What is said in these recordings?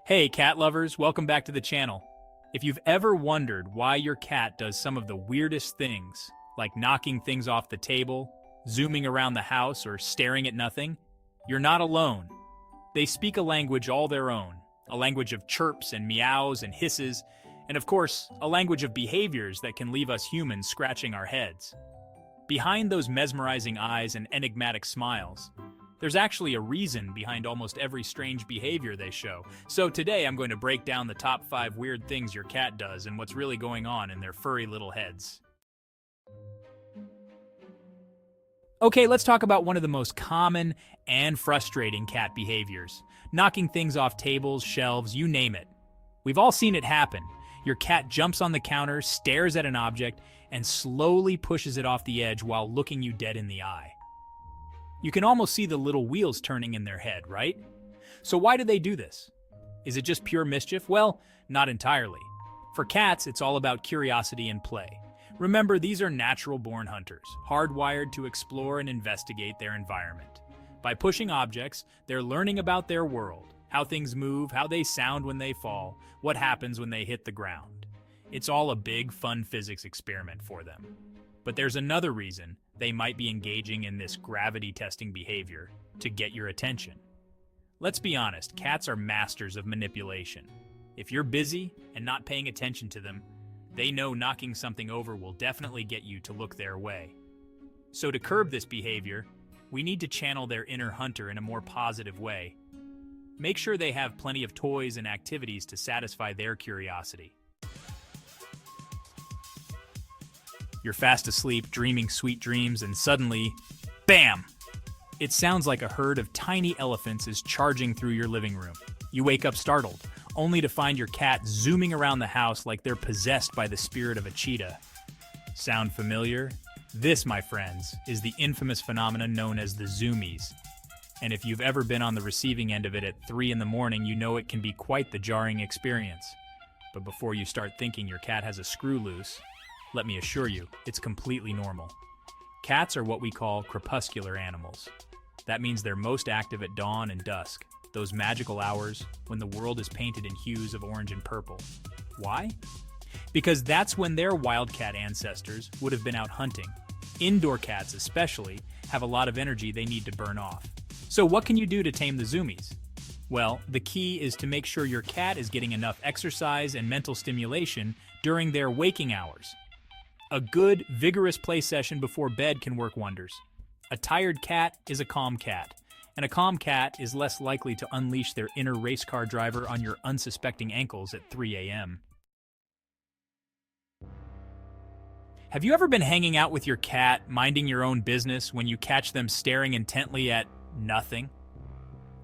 Hey cat lovers, welcome back to the channel. If you've ever wondered why your cat does some of the weirdest things, like knocking things off the table, zooming around the house, or staring at nothing, you're not alone. They speak a language all their own, a language of chirps and meows and hisses, and of course, a language of behaviors that can leave us humans scratching our heads. Behind those mesmerizing eyes and enigmatic smiles, there's actually a reason behind almost every strange behavior they show. So today I'm going to break down the top 5 weird things your cat does and what's really going on in their furry little heads. Okay, let's talk about one of the most common and frustrating cat behaviors. Knocking things off tables, shelves, you name it. We've all seen it happen. Your cat jumps on the counter, stares at an object, and slowly pushes it off the edge while looking you dead in the eye. You can almost see the little wheels turning in their head, right? So why do they do this? Is it just pure mischief? Well, not entirely. For cats, it's all about curiosity and play. Remember, these are natural-born hunters, hardwired to explore and investigate their environment. By pushing objects, they're learning about their world, how things move, how they sound when they fall, what happens when they hit the ground. It's all a big, fun physics experiment for them. But there's another reason they might be engaging in this gravity-testing behavior: to get your attention. Let's be honest, cats are masters of manipulation. If you're busy and not paying attention to them, they know knocking something over will definitely get you to look their way. So to curb this behavior, we need to channel their inner hunter in a more positive way. Make sure they have plenty of toys and activities to satisfy their curiosity. You're fast asleep, dreaming sweet dreams, and suddenly, BAM! It sounds like a herd of tiny elephants is charging through your living room. You wake up startled, only to find your cat zooming around the house like they're possessed by the spirit of a cheetah. Sound familiar? This, my friends, is the infamous phenomenon known as the zoomies. And if you've ever been on the receiving end of it at 3 in the morning, you know it can be quite the jarring experience. But before you start thinking your cat has a screw loose, let me assure you, it's completely normal. Cats are what we call crepuscular animals. That means they're most active at dawn and dusk, those magical hours when the world is painted in hues of orange and purple. Why? Because that's when their wildcat ancestors would have been out hunting. Indoor cats especially have a lot of energy they need to burn off. So what can you do to tame the zoomies? Well, the key is to make sure your cat is getting enough exercise and mental stimulation during their waking hours. A good, vigorous play session before bed can work wonders. A tired cat is a calm cat, and a calm cat is less likely to unleash their inner race car driver on your unsuspecting ankles at 3 a.m. Have you ever been hanging out with your cat, minding your own business, when you catch them staring intently at nothing?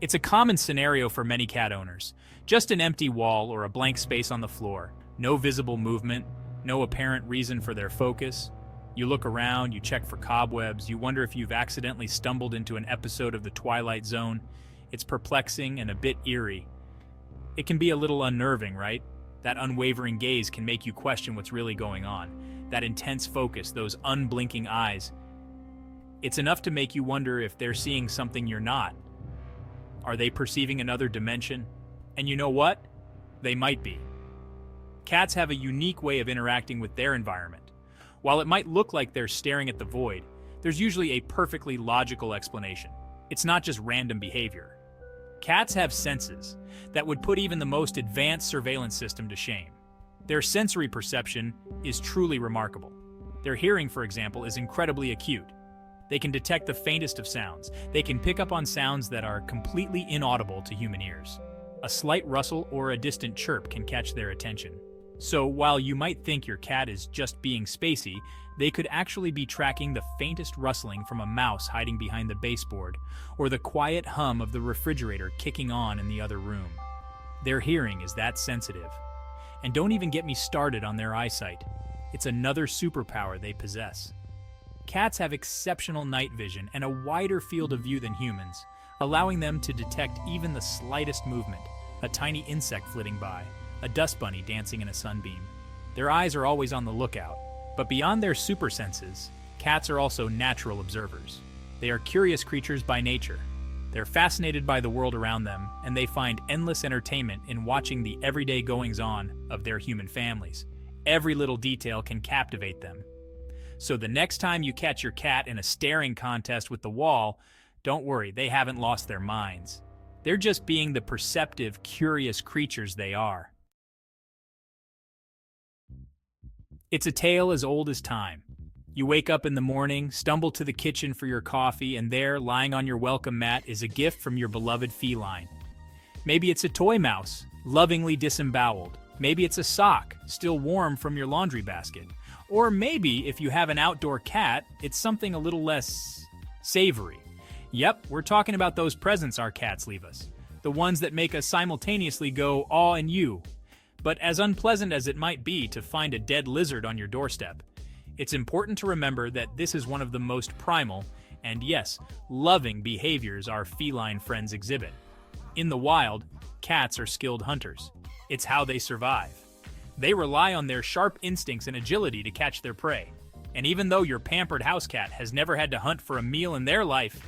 It's a common scenario for many cat owners. Just an empty wall or a blank space on the floor. No visible movement. No apparent reason for their focus. You look around, you check for cobwebs, you wonder if you've accidentally stumbled into an episode of The Twilight Zone. It's perplexing and a bit eerie. It can be a little unnerving, right? That unwavering gaze can make you question what's really going on. That intense focus, those unblinking eyes. It's enough to make you wonder if they're seeing something you're not. Are they perceiving another dimension? And you know what? They might be. Cats have a unique way of interacting with their environment. While it might look like they're staring at the void, there's usually a perfectly logical explanation. It's not just random behavior. Cats have senses that would put even the most advanced surveillance system to shame. Their sensory perception is truly remarkable. Their hearing, for example, is incredibly acute. They can detect the faintest of sounds. They can pick up on sounds that are completely inaudible to human ears. A slight rustle or a distant chirp can catch their attention. So while you might think your cat is just being spacey, they could actually be tracking the faintest rustling from a mouse hiding behind the baseboard, or the quiet hum of the refrigerator kicking on in the other room. Their hearing is that sensitive. And don't even get me started on their eyesight. It's another superpower they possess. Cats have exceptional night vision and a wider field of view than humans, allowing them to detect even the slightest movement, a tiny insect flitting by, a dust bunny dancing in a sunbeam. Their eyes are always on the lookout, but beyond their super senses, cats are also natural observers. They are curious creatures by nature. They're fascinated by the world around them, and they find endless entertainment in watching the everyday goings-on of their human families. Every little detail can captivate them. So the next time you catch your cat in a staring contest with the wall, don't worry, they haven't lost their minds. They're just being the perceptive, curious creatures they are. It's a tale as old as time. You wake up in the morning, stumble to the kitchen for your coffee, and there, lying on your welcome mat, is a gift from your beloved feline. Maybe it's a toy mouse, lovingly disemboweled. Maybe it's a sock, still warm from your laundry basket. Or maybe, if you have an outdoor cat, it's something a little less savory. Yep, we're talking about those presents our cats leave us. The ones that make us simultaneously go awe and you. But as unpleasant as it might be to find a dead lizard on your doorstep, it's important to remember that this is one of the most primal and, yes, loving behaviors our feline friends exhibit. In the wild, cats are skilled hunters. It's how they survive. They rely on their sharp instincts and agility to catch their prey. And even though your pampered house cat has never had to hunt for a meal in their life,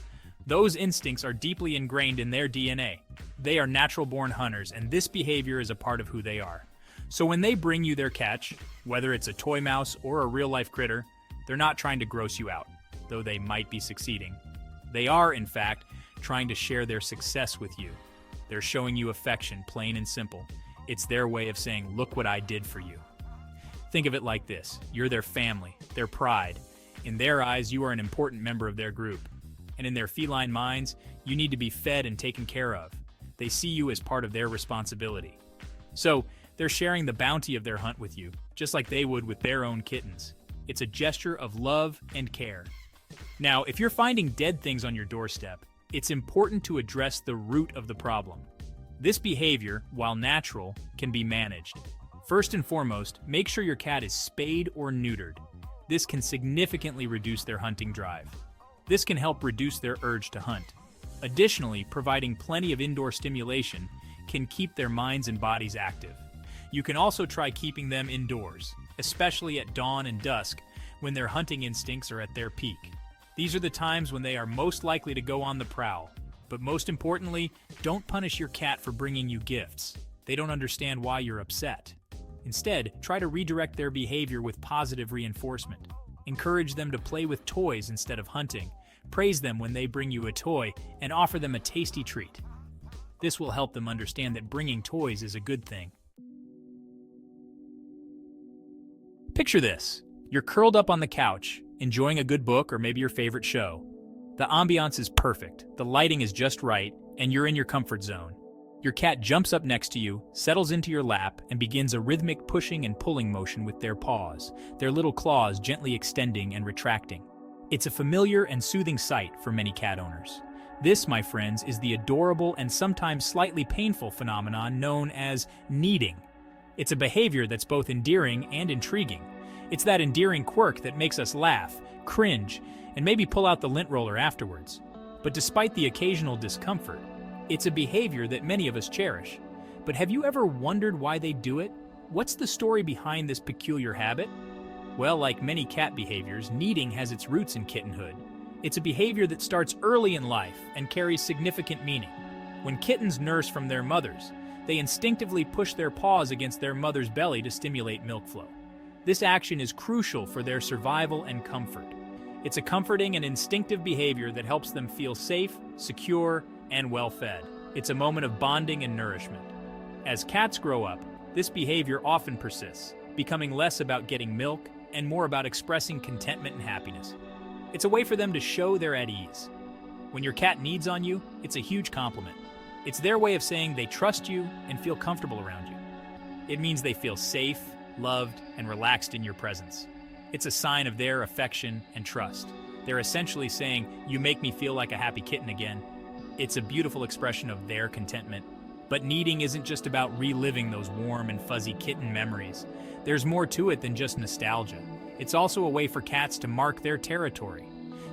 those instincts are deeply ingrained in their DNA. They are natural-born hunters, and this behavior is a part of who they are. So when they bring you their catch, whether it's a toy mouse or a real-life critter, they're not trying to gross you out, though they might be succeeding. They are, in fact, trying to share their success with you. They're showing you affection, plain and simple. It's their way of saying, look what I did for you. Think of it like this. You're their family, their pride. In their eyes, you are an important member of their group. And in their feline minds, you need to be fed and taken care of. They see you as part of their responsibility. So, they're sharing the bounty of their hunt with you, just like they would with their own kittens. It's a gesture of love and care. Now, if you're finding dead things on your doorstep, it's important to address the root of the problem. This behavior, while natural, can be managed. First and foremost, make sure your cat is spayed or neutered. This can significantly reduce their hunting drive. This can help reduce their urge to hunt. Additionally, providing plenty of indoor stimulation can keep their minds and bodies active. You can also try keeping them indoors, especially at dawn and dusk when their hunting instincts are at their peak. These are the times when they are most likely to go on the prowl. But most importantly, don't punish your cat for bringing you gifts. They don't understand why you're upset. Instead, try to redirect their behavior with positive reinforcement. Encourage them to play with toys instead of hunting. Praise them when they bring you a toy and offer them a tasty treat. This will help them understand that bringing toys is a good thing. Picture this. You're curled up on the couch, enjoying a good book or maybe your favorite show. The ambiance is perfect, the lighting is just right, and you're in your comfort zone. Your cat jumps up next to you, settles into your lap, and begins a rhythmic pushing and pulling motion with their paws, their little claws gently extending and retracting. It's a familiar and soothing sight for many cat owners. This, my friends, is the adorable and sometimes slightly painful phenomenon known as kneading. It's a behavior that's both endearing and intriguing. It's that endearing quirk that makes us laugh, cringe, and maybe pull out the lint roller afterwards. But despite the occasional discomfort, it's a behavior that many of us cherish. But have you ever wondered why they do it? What's the story behind this peculiar habit? Well, like many cat behaviors, kneading has its roots in kittenhood. It's a behavior that starts early in life and carries significant meaning. When kittens nurse from their mothers, they instinctively push their paws against their mother's belly to stimulate milk flow. This action is crucial for their survival and comfort. It's a comforting and instinctive behavior that helps them feel safe, secure, and well-fed. It's a moment of bonding and nourishment. As cats grow up, this behavior often persists, becoming less about getting milk and more about expressing contentment and happiness. It's a way for them to show they're at ease. When your cat kneads on you, it's a huge compliment. It's their way of saying they trust you and feel comfortable around you. It means they feel safe, loved, and relaxed in your presence. It's a sign of their affection and trust. They're essentially saying, "You make me feel like a happy kitten again." It's a beautiful expression of their contentment. But kneading isn't just about reliving those warm and fuzzy kitten memories. There's more to it than just nostalgia. It's also a way for cats to mark their territory.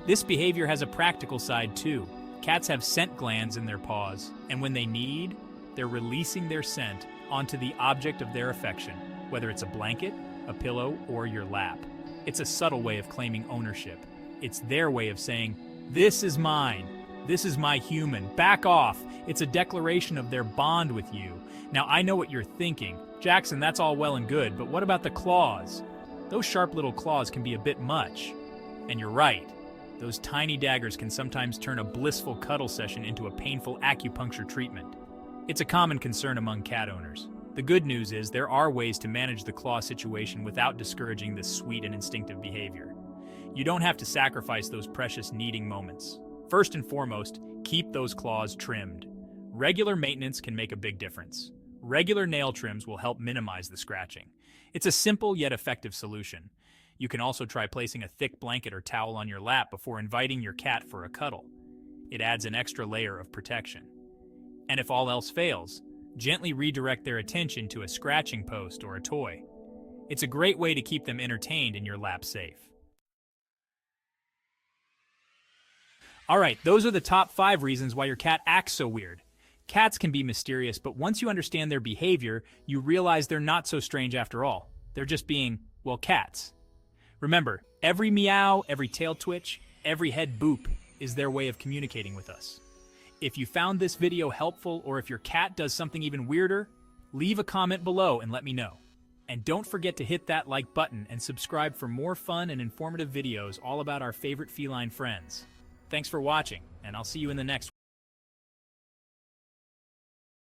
This behavior has a practical side too. Cats have scent glands in their paws, and when they knead, they're releasing their scent onto the object of their affection, whether it's a blanket, a pillow, or your lap. It's a subtle way of claiming ownership. It's their way of saying, "This is mine." This is my human. Back off. It's a declaration of their bond with you. Now, I know what you're thinking. Jackson, that's all well and good, but what about the claws? Those sharp little claws can be a bit much. And you're right. Those tiny daggers can sometimes turn a blissful cuddle session into a painful acupuncture treatment. It's a common concern among cat owners. The good news is there are ways to manage the claw situation without discouraging this sweet and instinctive behavior. You don't have to sacrifice those precious kneading moments. First and foremost, keep those claws trimmed. Regular maintenance can make a big difference. Regular nail trims will help minimize the scratching. It's a simple yet effective solution. You can also try placing a thick blanket or towel on your lap before inviting your cat for a cuddle. It adds an extra layer of protection. And if all else fails, gently redirect their attention to a scratching post or a toy. It's a great way to keep them entertained and your lap safe. Alright, those are the top 5 reasons why your cat acts so weird. Cats can be mysterious, but once you understand their behavior, you realize they're not so strange after all. They're just being, well, cats. Remember, every meow, every tail twitch, every head boop is their way of communicating with us. If you found this video helpful, or if your cat does something even weirder, leave a comment below and let me know. And don't forget to hit that like button and subscribe for more fun and informative videos all about our favorite feline friends. Thanks for watching, and I'll see you in the next one.